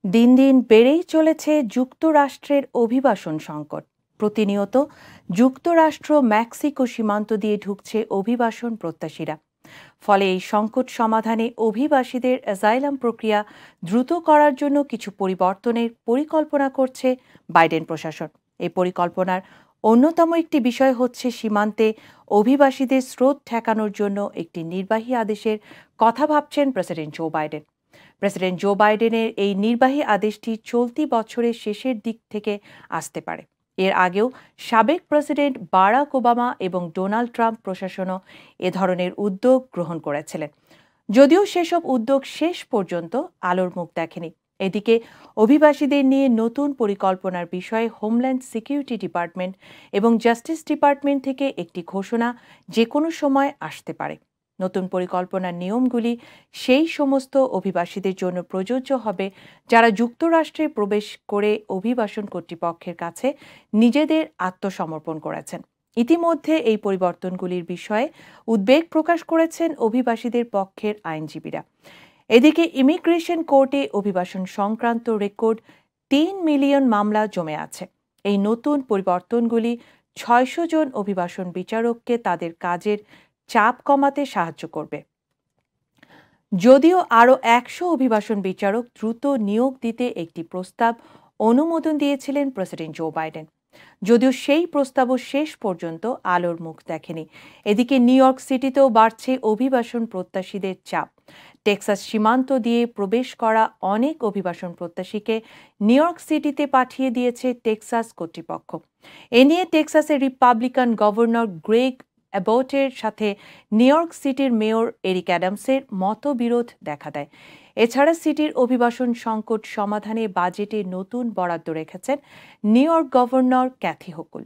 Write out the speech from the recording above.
দিন দিন বেড়েই চলেছে যুক্তরাষ্ট্রের অভিবাসন সংকট। প্রতিনিয়ত যুক্তরাষ্ট্র মেক্সিকো সীমান্ত দিয়ে ঢুকছে অভিবাসন প্রত্যাশীরা। ফলে এই সংকট সমাধানে অভিবাসীদের অ্যাজাইলাম প্রক্রিয়া দ্রুত করার জন্য কিছু পরিবর্তনের পরিকল্পনা করছে বাইডেন প্রশাসন। এই পরিকল্পনার অন্যতম একটি বিষয় হচ্ছে সীমান্তে অভিবাসীদের স্রোত ঠেকানোর জন্য একটি নির্বাহী আদেশের কথা ভাবছেন president Joe Biden. President Joe বাইডেনের এই নির্বাহী আদেশটি চলতি বছরের শেষের দিক থেকে আসতে পারে। এর আগেও সাবেক প্রেসিডেন্ট বারাক ওবামা এবং ডোনাল্ড ট্রাম্প প্রশাসনও এ ধরনের উদ্যোগ গ্রহণ করেছিলেন, যদিও সেসব উদ্যোগ শেষ পর্যন্ত আলোর মুখ দেখেনি। এদিকে অভিবাসীদের নিয়ে নতুন পরিকল্পনার বিষয়ে হোমল্যান্ড সিকিউরিটি ডিপার্টমেন্ট এবং জাস্টিস ডিপার্টমেন্ট থেকে একটি ঘোষণা যে কোনো সময় আসতে পারে। নতুন পরিকল্পনার নিয়মগুলি সেই সমস্ত অভিবাসীদের জন্য প্রযোজ্য হবে যারা যুক্তরাষ্ট্রে প্রবেশ করে অভিবাসন কর্তৃপক্ষের কাছে নিজেদের আত্মসমর্পণ করেছেন। ইতিমধ্যে এই পরিবর্তনগুলির বিষয়ে উদ্বেগ প্রকাশ করেছেন অভিবাসীদের পক্ষের আইনজীবীরা। এদিকে ইমিগ্রেশন কোর্টে অভিবাসন সংক্রান্ত রেকর্ড ৩ মিলিয়ন মামলা জমে আছে। এই নতুন পরিবর্তনগুলি ৬০০ জন অভিবাসন বিচারককে তাদের কাজের চাপ কমাতে সাহায্য করবে। যদিও আরও ১০০ অভিবাসন বিচারক দ্রুত নিয়োগ দিতে একটি প্রস্তাব অনুমোদন দিয়েছিলেন প্রেসিডেন্ট জো বাইডেন, যদিও সেই প্রস্তাবও শেষ পর্যন্ত আলোর মুখ দেখেনি। এদিকে নিউ ইয়র্ক সিটিতেও বাড়ছে অভিবাসন প্রত্যাশীদের চাপ। টেক্সাস সীমান্ত দিয়ে প্রবেশ করা অনেক অভিবাসন প্রত্যাশীকে নিউ ইয়র্ক সিটিতে পাঠিয়ে দিয়েছে টেক্সাস কর্তৃপক্ষ। এ নিয়ে টেক্সাসের রিপাবলিকান গভর্নর গ্রেগ অ্যাবটের সাথে নিউ ইয়র্ক সিটির মেয়র এরিক অ্যাডামসের মতবিরোধ দেখা দেয়। এছাড়া সিটির অভিবাসন সংকট সমাধানে বাজেটে নতুন বরাদ্দ রেখেছেন New York governor Kathy Hochul.